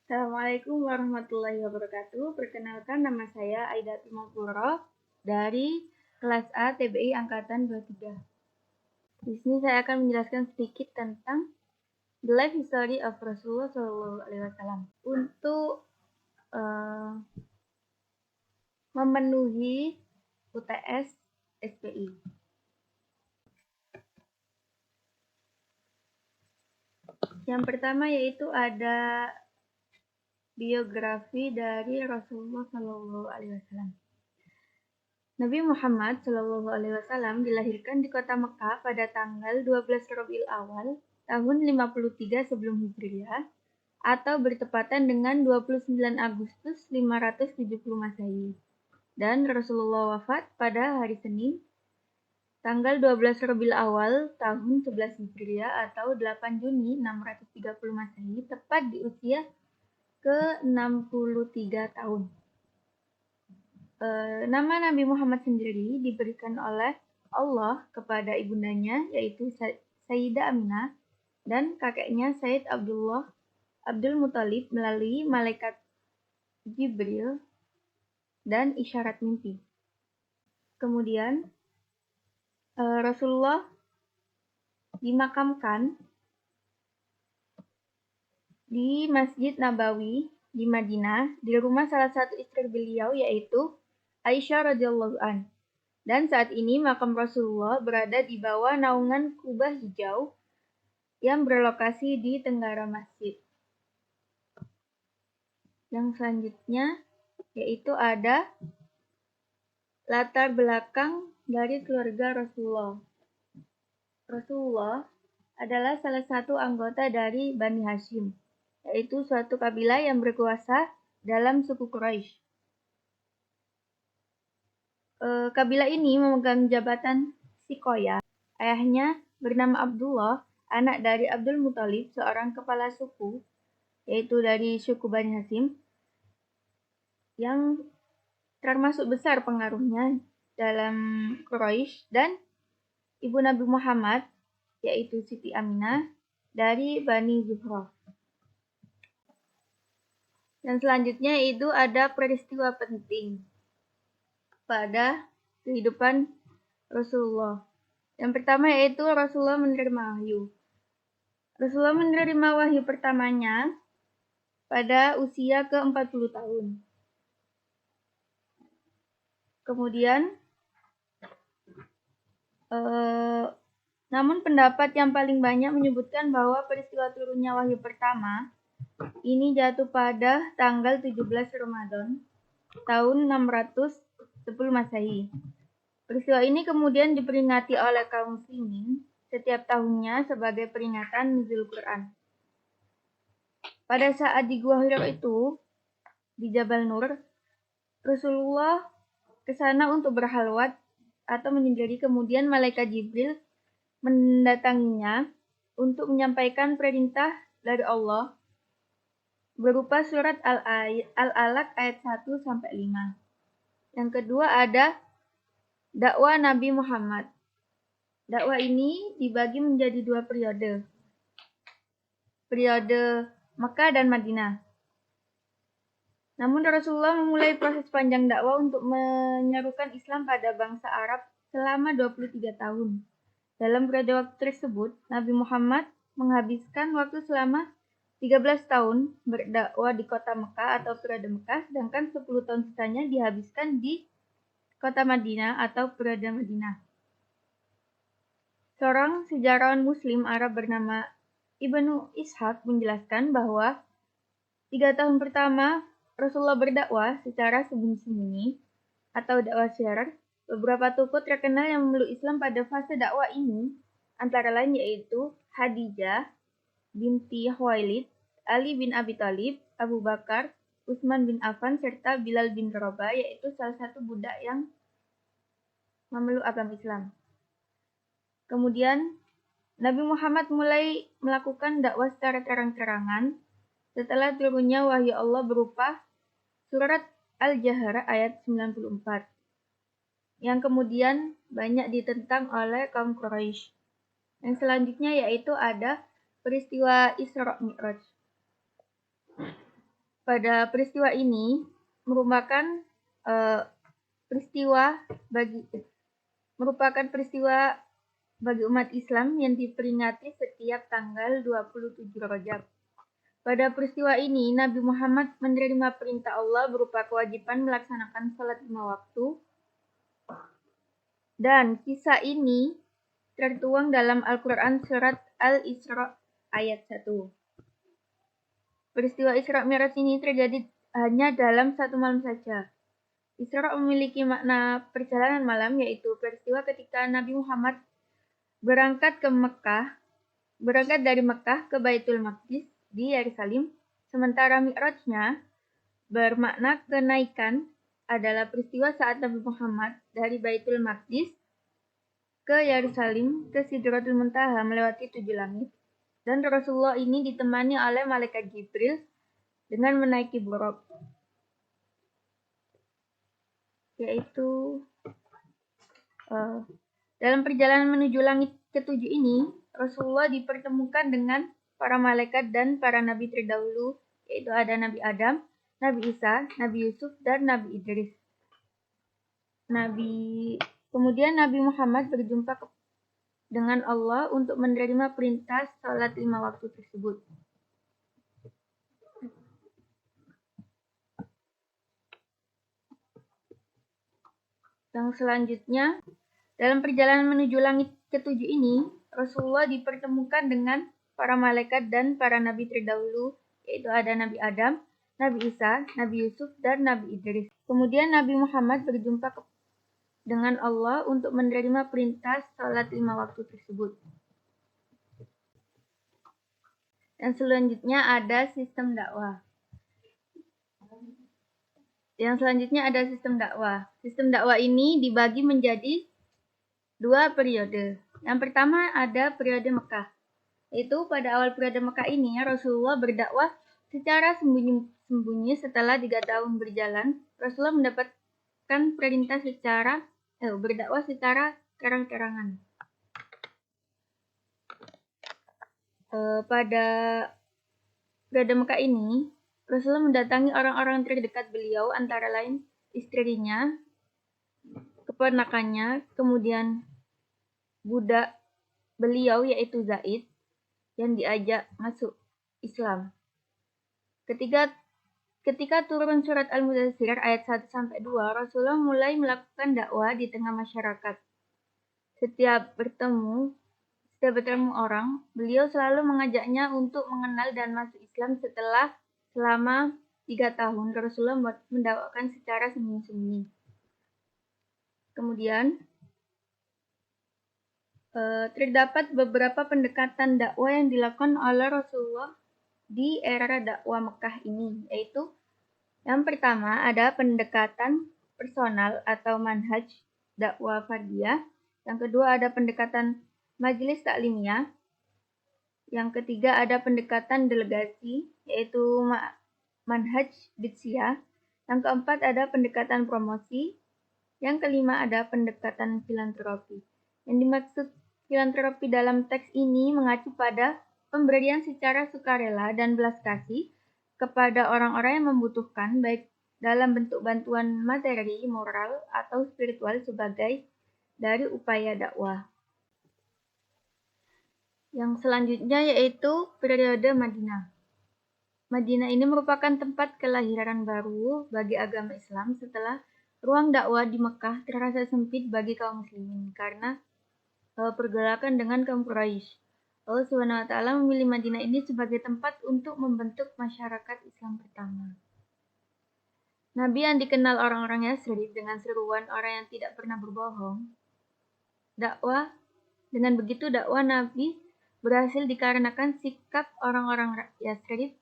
Assalamualaikum warahmatullahi wabarakatuh. Perkenalkan, nama saya Aida Timopuro dari kelas A TBI Angkatan 23. Di sini saya akan menjelaskan sedikit tentang the life history of Rasulullah SAW untuk memenuhi UTS SPI. Yang pertama yaitu ada biografi dari Rasulullah SAW. Nabi Muhammad SAW dilahirkan di kota Mekah pada tanggal 12 Rabiul Awal tahun 53 sebelum Hijriah atau bertepatan dengan 29 Agustus 570 Masehi. Dan Rasulullah wafat pada hari Senin tanggal 12 Rabiul Awal tahun 11 Hijriah atau 8 Juni 630 Masehi, tepat di usia ke-63 tahun. Nama Nabi Muhammad sendiri diberikan oleh Allah kepada ibundanya, yaitu Sayyidah Aminah, dan kakeknya Sayyid Abdul Muthalib melalui malaikat Jibril dan isyarat mimpi. Kemudian Rasulullah dimakamkan di Masjid Nabawi di Madinah di rumah salah satu istri beliau, yaitu Aisyah radhiyallahu an. Dan saat ini makam Rasulullah berada di bawah naungan kubah hijau yang berlokasi di tenggara masjid. Yang selanjutnya yaitu ada latar belakang dari keluarga Rasulullah. Rasulullah adalah salah satu anggota dari Bani Hashim, yaitu suatu kabilah yang berkuasa dalam suku Quraisy. Kabilah ini memegang jabatan Sikoya. Ayahnya bernama Abdullah, anak dari Abdul Muthalib, seorang kepala suku, yaitu dari suku Bani Hashim, yang termasuk besar pengaruhnya dalam Quraisy, dan ibu Nabi Muhammad, yaitu Siti Aminah, dari Bani Zuhrah. Dan selanjutnya itu ada peristiwa penting pada kehidupan Rasulullah. Yang pertama yaitu Rasulullah menerima wahyu. Rasulullah menerima wahyu pertamanya pada usia ke-40 tahun. Kemudian, namun pendapat yang paling banyak menyebutkan bahwa peristiwa turunnya wahyu pertama ini jatuh pada tanggal 17 Ramadan tahun 610 Masehi. Peristiwa ini kemudian diperingati oleh kaum muslimin setiap tahunnya sebagai peringatan nuzul Quran. Pada saat di Gua Hira itu, di Jabal Nur, Rasulullah ke sana untuk berhalwat atau menyendiri, kemudian malaikat Jibril mendatanginya untuk menyampaikan perintah dari Allah berupa surat Al-Alaq ayat 1-5. Yang kedua ada dakwah Nabi Muhammad. Dakwah ini dibagi menjadi dua periode. Periode Mekah dan Madinah. Namun Rasulullah memulai proses panjang dakwah untuk menyerukan Islam pada bangsa Arab selama 23 tahun. Dalam periode waktu tersebut, Nabi Muhammad menghabiskan waktu selama 13 tahun berdakwah di kota Mekah atau periode Mekah, sedangkan 10 tahun sisanya dihabiskan di kota Madinah atau periode Madinah. Seorang sejarawan Muslim Arab bernama Ibnu Ishaq menjelaskan bahwa 3 tahun pertama Rasulullah berdakwah secara sembunyi-sembunyi atau dakwah syiar. Beberapa tokoh terkenal yang memeluk Islam pada fase dakwah ini antara lain yaitu Khadijah binti Khuwailid, Ali bin Abi Thalib, Abu Bakar, Utsman bin Affan, serta Bilal bin Rabah, yaitu salah satu budak yang memeluk agama Islam. Kemudian Nabi Muhammad mulai melakukan dakwah secara terang-terangan setelah turunnya wahyu Allah berupa surat Al-Jahra ayat 94 yang kemudian banyak ditentang oleh kaum Quraisy. Yang selanjutnya yaitu ada peristiwa Isra Mi'raj. pada peristiwa ini merupakan peristiwa bagi umat Islam yang diperingati setiap tanggal 27 Rajab. Pada peristiwa ini, Nabi Muhammad menerima perintah Allah berupa kewajiban melaksanakan sholat 5 waktu. Dan kisah ini tertuang dalam Al-Quran surat Al-Isra ayat 1. Peristiwa Isra Mi'raj ini terjadi hanya dalam satu malam saja. Isra memiliki makna perjalanan malam, yaitu peristiwa ketika Nabi Muhammad berangkat dari Mekah ke Baitul Maqdis di Yerusalem, sementara Mi'rajnya bermakna kenaikan adalah peristiwa saat Nabi Muhammad dari Baitul Maqdis ke Yerusalem ke Sidratul Muntaha melewati 7 langit, dan Rasulullah ini ditemani oleh malaikat Jibril dengan menaiki buraq, yaitu dalam perjalanan menuju langit ketujuh ini, Rasulullah dipertemukan dengan para malaikat dan para nabi terdahulu, yaitu ada Nabi Adam, Nabi Isa, Nabi Yusuf, dan Nabi Idris. Kemudian Nabi Muhammad berjumpa dengan Allah untuk menerima perintah salat 5 waktu tersebut. Yang selanjutnya, dalam perjalanan menuju langit ketujuh ini, Rasulullah dipertemukan dengan para malaikat dan para nabi terdahulu, yaitu ada Nabi Adam, Nabi Isa, Nabi Yusuf, dan Nabi Idris. Kemudian Nabi Muhammad berjumpa dengan Allah untuk menerima perintah salat 5 waktu tersebut. Dan selanjutnya ada sistem dakwah. Sistem dakwah ini dibagi menjadi 2 periode. Yang pertama ada periode Mekah. Yaitu pada awal periode Mekah ini Rasulullah berdakwah secara sembunyi-sembunyi. Setelah 3 tahun berjalan, Rasulullah mendapatkan perintah berdakwah secara terang-terangan. Pada periode Mekah ini, Rasulullah mendatangi orang-orang terdekat beliau, antara lain istrinya, keponakannya, kemudian budak beliau yaitu Zaid yang diajak masuk Islam. Ketika turun surat Al-Mudaththir ayat 1-2, Rasulullah mulai melakukan dakwah di tengah masyarakat. Setiap bertemu orang, beliau selalu mengajaknya untuk mengenal dan masuk Islam. Selama 3 tahun, Rasulullah mendakwakan secara sembunyi-sembunyi. Kemudian, terdapat beberapa pendekatan dakwah yang dilakukan oleh Rasulullah di era dakwah Mekah ini, yaitu yang pertama ada pendekatan personal atau manhaj dakwah fardiyah, yang kedua ada pendekatan majelis taklimiyah, yang ketiga ada pendekatan delegasi yaitu manhaj bitsiyah, yang keempat ada pendekatan promosi, yang kelima ada pendekatan filantropi. Yang dimaksud filantropi dalam teks ini mengacu pada pemberian secara sukarela dan belas kasih kepada orang-orang yang membutuhkan, baik dalam bentuk bantuan materi, moral, atau spiritual sebagai dari upaya dakwah. Yang selanjutnya yaitu periode Madinah. Madinah ini merupakan tempat kelahiran baru bagi agama Islam setelah ruang dakwah di Mekah terasa sempit bagi kaum muslimin karena pergolakan dengan kaum Quraisy. Allah SWT memilih Madinah ini sebagai tempat untuk membentuk masyarakat Islam pertama. Nabi yang dikenal orang-orang Yasrib dengan seruan orang yang tidak pernah berbohong. Dengan begitu dakwah Nabi berhasil dikarenakan sikap orang-orang Yasrib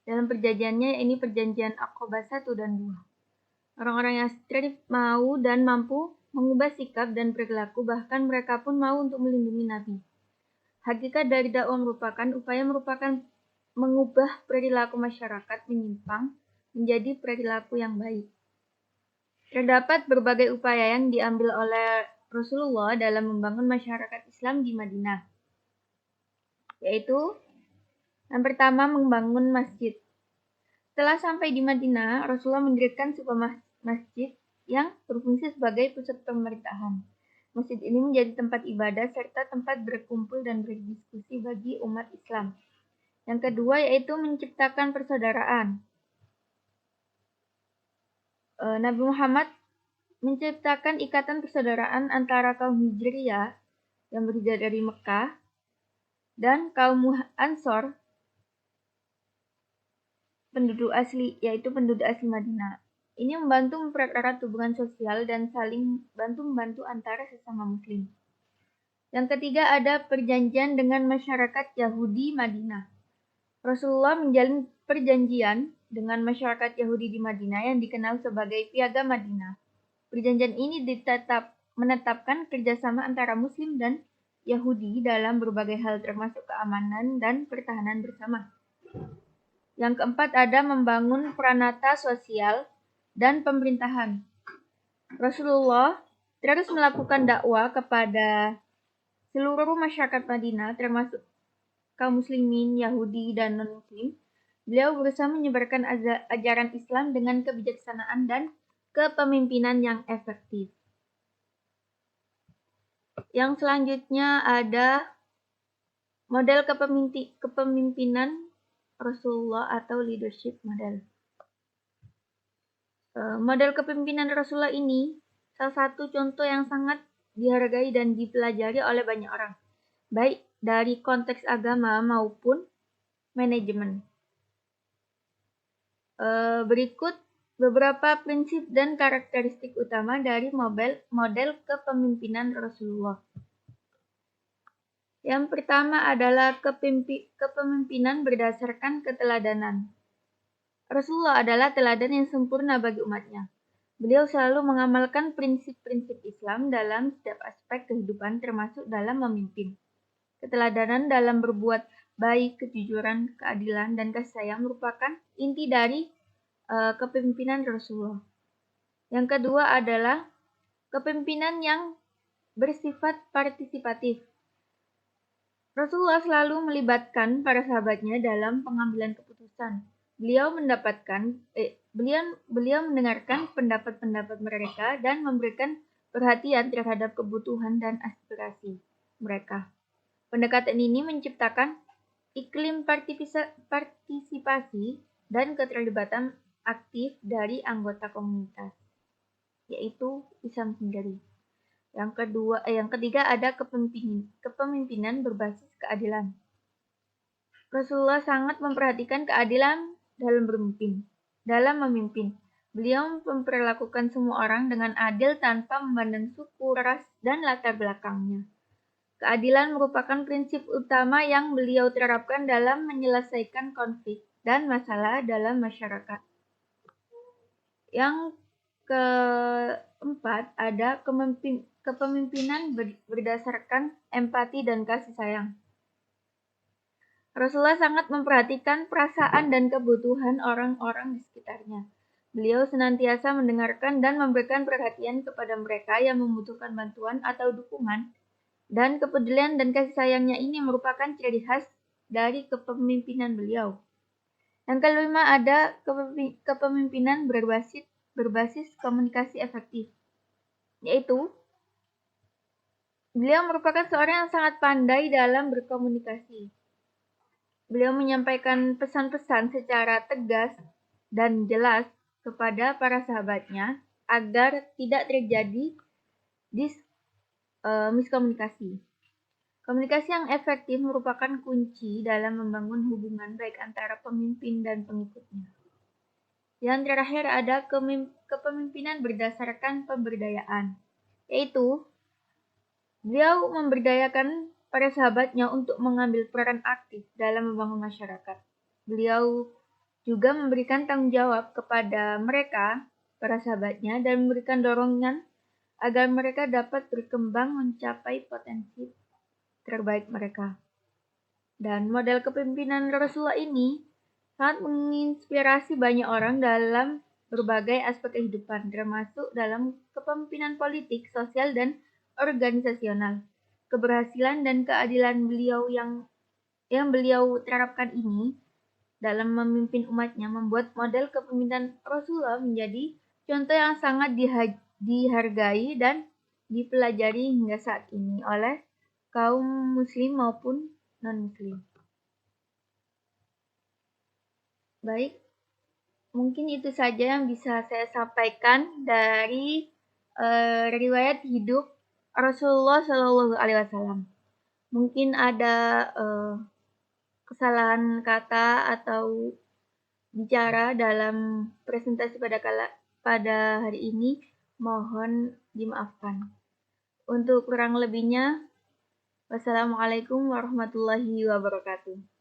dalam perjanjiannya, ini perjanjian Aqabah 1 dan 2. Orang-orang Yasrib mau dan mampu mengubah sikap dan perilaku, bahkan mereka pun mau untuk melindungi Nabi. Hakikat dari dakwah merupakan mengubah perilaku masyarakat menyimpang menjadi perilaku yang baik. Terdapat berbagai upaya yang diambil oleh Rasulullah dalam membangun masyarakat Islam di Madinah, yaitu yang pertama membangun masjid. Setelah sampai di Madinah, Rasulullah mendirikan sebuah masjid yang berfungsi sebagai pusat pemerintahan. Masjid ini menjadi tempat ibadah serta tempat berkumpul dan berdiskusi bagi umat Islam. Yang kedua yaitu menciptakan persaudaraan. Nabi Muhammad menciptakan ikatan persaudaraan antara kaum Hijriyah yang berhijrah dari Mekah dan kaum Ansor penduduk asli Madinah. Ini membantu mempererat hubungan sosial dan saling bantu-membantu antara sesama muslim. Yang ketiga ada perjanjian dengan masyarakat Yahudi Madinah. Rasulullah menjalin perjanjian dengan masyarakat Yahudi di Madinah yang dikenal sebagai Piagam Madinah. Perjanjian ini menetapkan kerjasama antara Muslim dan Yahudi dalam berbagai hal termasuk keamanan dan pertahanan bersama. Yang keempat ada membangun peranata sosial dan pemerintahan. Rasulullah terus melakukan dakwah kepada seluruh masyarakat Madinah termasuk kaum muslimin, Yahudi, dan non-muslim. Beliau berusaha menyebarkan ajaran Islam dengan kebijaksanaan dan kepemimpinan yang efektif. Yang selanjutnya ada model kepemimpinan Rasulullah atau leadership model. Model kepemimpinan Rasulullah ini salah satu contoh yang sangat dihargai dan dipelajari oleh banyak orang, baik dari konteks agama maupun manajemen. Berikut beberapa prinsip dan karakteristik utama dari model kepemimpinan Rasulullah. Yang pertama adalah kepemimpinan berdasarkan keteladanan. Rasulullah adalah teladan yang sempurna bagi umatnya. Beliau selalu mengamalkan prinsip-prinsip Islam dalam setiap aspek kehidupan termasuk dalam memimpin. Keteladanan dalam berbuat baik, kejujuran, keadilan, dan kasih sayang merupakan inti dari kepemimpinan Rasulullah. Yang kedua adalah kepemimpinan yang bersifat partisipatif. Rasulullah selalu melibatkan para sahabatnya dalam pengambilan keputusan. Beliau mendengarkan pendapat-pendapat mereka dan memberikan perhatian terhadap kebutuhan dan aspirasi mereka. Pendekatan ini menciptakan iklim partisipasi dan keterlibatan aktif dari anggota komunitas, yaitu Islam sendiri. Yang ketiga ada kepemimpinan berbasis keadilan. Rasulullah sangat memperhatikan keadilan dalam memimpin. Beliau memperlakukan semua orang dengan adil tanpa memandang suku, ras, dan latar belakangnya. Keadilan merupakan prinsip utama yang beliau terapkan dalam menyelesaikan konflik dan masalah dalam masyarakat. Yang keempat ada kepemimpinan berdasarkan empati dan kasih sayang. Rasulullah sangat memperhatikan perasaan dan kebutuhan orang-orang di sekitarnya. Beliau senantiasa mendengarkan dan memberikan perhatian kepada mereka yang membutuhkan bantuan atau dukungan, dan kepedulian dan kasih sayangnya ini merupakan ciri khas dari kepemimpinan beliau. Yang kelima ada kepemimpinan berbasis komunikasi efektif, yaitu beliau merupakan seorang yang sangat pandai dalam berkomunikasi. Beliau menyampaikan pesan-pesan secara tegas dan jelas kepada para sahabatnya agar tidak terjadi miskomunikasi. Komunikasi yang efektif merupakan kunci dalam membangun hubungan baik antara pemimpin dan pengikutnya. Yang terakhir ada kepemimpinan berdasarkan pemberdayaan, yaitu beliau memberdayakan para sahabatnya untuk mengambil peran aktif dalam membangun masyarakat. Beliau juga memberikan tanggung jawab kepada mereka, para sahabatnya, dan memberikan dorongan agar mereka dapat berkembang mencapai potensi terbaik mereka. Dan model kepemimpinan Rasulullah ini sangat menginspirasi banyak orang dalam berbagai aspek kehidupan, termasuk dalam kepemimpinan politik, sosial, dan organisasional. Keberhasilan dan keadilan beliau yang beliau terapkan ini dalam memimpin umatnya membuat model kepemimpinan Rasulullah menjadi contoh yang sangat dihargai dan dipelajari hingga saat ini oleh kaum muslim maupun non-muslim. Baik, mungkin itu saja yang bisa saya sampaikan dari riwayat hidup Rasulullah Shallallahu Alaihi Wasallam. Mungkin ada kesalahan kata atau bicara dalam presentasi pada hari ini, mohon dimaafkan. Untuk kurang lebihnya, wassalamualaikum warahmatullahi wabarakatuh.